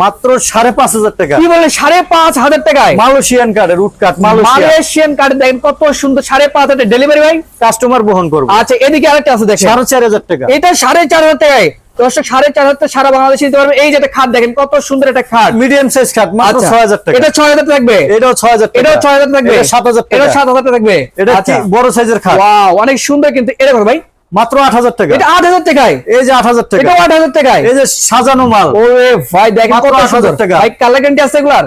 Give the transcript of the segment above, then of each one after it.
মাত্র 5,500 টাকা। কি বলে 5,500 টাকায় মালয়েশিয়ান কার্ডের উড কাট, মালয়েশিয়ান কার্ড দেখেন কত সুন্দর। 5,500 ডেলিভারি ভাই কাস্টমার বহন করবে। আচ্ছা এদিকে আরেকটা আছে দেখেন 4,500 টাকা। এটা 4,500 টাকায় দর্শক 4,500 সারা বাংলাদেশে দিতে পারবে। এই যে একটা খাট দেখেন কত সুন্দর একটা খাট, মিডিয়াম সাইজ খাট মাত্র 6,000 টাকা। এটা 6,000 থাকবে, এটাও 6,000 টাকা, এটাও 6,000 থাকবে, এটা 7,000 টাকা, এটা 7,000 থাকবে। এটা আচ্ছা বড় সাইজের খাট। ওয়াও অনেক সুন্দর কিন্তু এটা কত ভাই? মাত্র 8,000 টাকা। এটা 8,000 টাকায়, এই যে 8,000 টাকা, এটা 8,000 টাকায়। এই যে সাজানো মাল। ওরে ভাই দেখেন মাত্র কত 8,000 সুন্দর টাকা। ভাই, কালার গ্যারান্টি আছে এগুলার?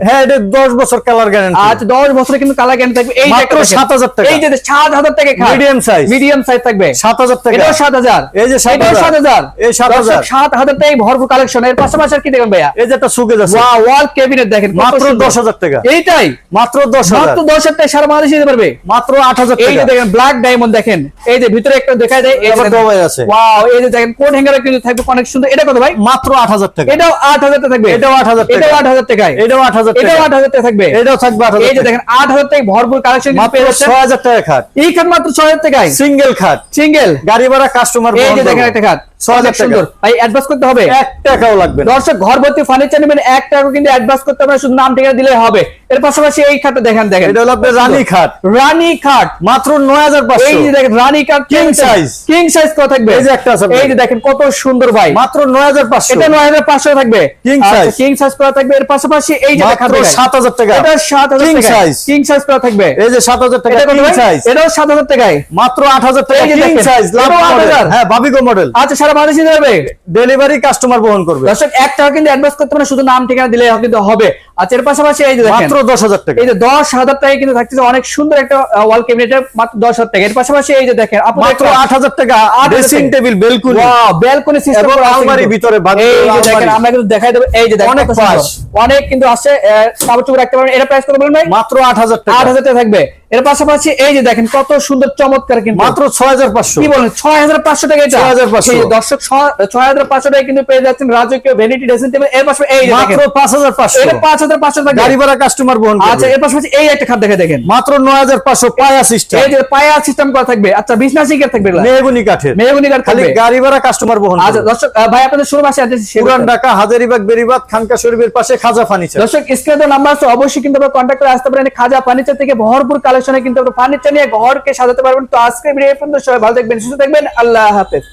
হ্যাঁ এটা 10 বছর কালার গ্যারান্টি। আচ্ছা 10 বছরে কিন্তু কালার গ্যারান্টি থাকবে। এই যে মাত্র 7,000 টাকা। এই যে 7,000 টাকা খাট, মিডিয়াম সাইজ, মিডিয়াম সাইজ থাকবে 7,000 টাকা। এটাও 7,000, এই যে 7,000, 7,000, এই 7,000, 7,000 টাকায় ভরপুর কালেকশন। এর পাশাপাশি আর কি দেখবেন ভাইয়া? এই যে একটা সুকেজ আছে ওয়াও ওয়াল ক্যাবিনেট দেখেন কত মাত্র সুন্দর। 10,000 টাকা। এইটাই মাত্র 10,000, মাত্র 10,000 টাকায় সারা বাংলাদেশে দিতে পারবে। মাত্র 8,000 এই যে টাকা। দেখেন ব্ল্যাক ডায়মন্ড দেখেন, এই যে ভিতরে একটা দেখায় দেয়, এই আবার যে ডবাই আছে। ওয়াও এই যে দেখেন কোট হ্যাঙ্গারে কিন্তু থাকবে অনেক সুন্দর। এটা কত ভাই? মাত্র 8,000 টাকা। এটাও 8,000 টাকা থাকবে, এটাও 8,000 টাকা, এটাও 8,000 টাকায়, এটাও 8,000 টাকা, এটাও 8,000 টাকা থাকবে, এটাও থাকবে 8,000 এই যে টাকা। দেখেন 8,000 টাকায় ভরপুর কালেকশন মাত্র পেয়ে যাচ্ছেন। 6,000 টাকা খাট। এই খাট মাত্র 6,000 টাকায়, সিঙ্গেল খাট, সিঙ্গেল। গাড়ি ভাড়া কাস্টমার এই বহন যে দেখেন করবে। একটা খাট 6,000 অনেক সুন্দর টাকা। ভাই, অ্যাডভান্স করতে হবে 1 টাকাও লাগবে না। দর্শক। ঘর ভর্তি ফার্নিচার নেবেন 1 টাকা কিন্তু অ্যাডভান্স করতে হবে না, শুধু নাম ঠিকানা দিলেই হবে। এর পাশাপাশি এই খাটটা দেখেন, দেখেন এটা হলো আপনার রানী খাট, রানী খাট মাত্র 9,500। এই যে দেখেন রানী কাট King size, কিং সাইজ কত থাকবে? এই যে একটা আছে এই যে দেখেন কত সুন্দর ভাই, মাত্র 9,500। এটা 9,500 থাকবে, King size, কিং সাইজ করা থাকবে। এর পাশাপাশি এই যে মাত্র খাট 7,000 টাকা। এটা 7,000 King টাকা, size, কিং সাইজ করা থাকবে। এই যে 7,000 টাকা এটা কত কিং ভাই? সাইজ, এটাও 7,000 টাকায়, মাত্র 8,000 টাকা এই যে কিং দেখেন, সাইজ, লাভ এটাও মডেল। 8,000 হ্যাঁ বাবিগো মডেল। আচ্ছা সারা বাংলাদেশে যাবে। ডেলিভারি কাস্টমার বহন করবে। দর্শক 1 টাকা কিন্তু অ্যাডভান্স করতে হবে না, শুধু নাম ঠিকানা দিলেই কিন্তু হবে। আচ্ছা এর পাশাপাশি এই যে দেখেন মাত্র 10,000 টাকা। এই যে 10,000 টাকায় কিন্তু থাকতেছে অনেক সুন্দর একটা ওয়াল ক্যাবিনেট, মাত্র 10,000 টাকা। এর পাশাপাশি এই যে দেখেন আপনি মাত্র 8,000 টাকা dressing table, balcony, wow balcony system এবং করা আছে আলমারি কিন্তু। ভিতরে ভাগ এই যে আলমারি। দেখেন আমরা কিন্তু দেখাই দেব, এই যে দেখেন অনেক কত সুন্দর। পাশ। অনেক কিন্তু আছে, কাপড় চোপড় রাখতে পারবেন। এটা প্রাইস কত বলেন ভাই? মাত্র 8,000 টাকা। 8,000 টাকা থাকবে। এর পাশাপাশি এই যে দেখেন কত সুন্দর চমৎকার কিন্তু, মাত্র 6,500। কি বলেন 6,500 টাকা এটা? 6,500 এই যে দর্শক 6,500 টাকা কিন্তু পেয়ে যাচ্ছেন রাজকীয় ভ্যানিটি ড্রেসিং টেবিল। এর পাশে এই যে দেখেন মাত্র 5,500। এটা 5,500 টাকা গাড়ি ভাড়া কাস্টমার বহন করবে। আচ্ছা এর পাশাপাশি এই একটা খাট দেখে দেখেন, মাত্র 9,500 পায়া সিস্টেম, এই যে পায়া সিস্টেম করা থাকবে। আচ্ছা বিছনা সিকের থাকবে, এগুলা মেহগুনি কাঠের, মেহগনি কাঠ খালি থাকবে। গাড়ি ভাড়া কাস্টমার বহন আচ্ছা করবে। দর্শক ভাই আপনাদের শোরুম আছে অ্যাড্রেস পুরান ঢাকা হাজারীবাগ বেরিবাদ খানকা শরীফের পাশে খাজা ফার্নিচার। দর্শক স্ক্রিনে নাম্বার আছে, অবশ্যই কিন্তু আপনারা কন্টাক্ট করে আসতে পারেন। খাজা ফার্নিচার থেকে ভরপুর কালেকশনে কিন্তু আপনারা ফার্নিচার নিয়ে ঘরকে সাজাতে পারবেন। তো আজকে ভিডিও এই পর্যন্ত, সবাই ভালো থাকবেন, সুস্থ থাকবেন, আল্লাহ হাফেজ।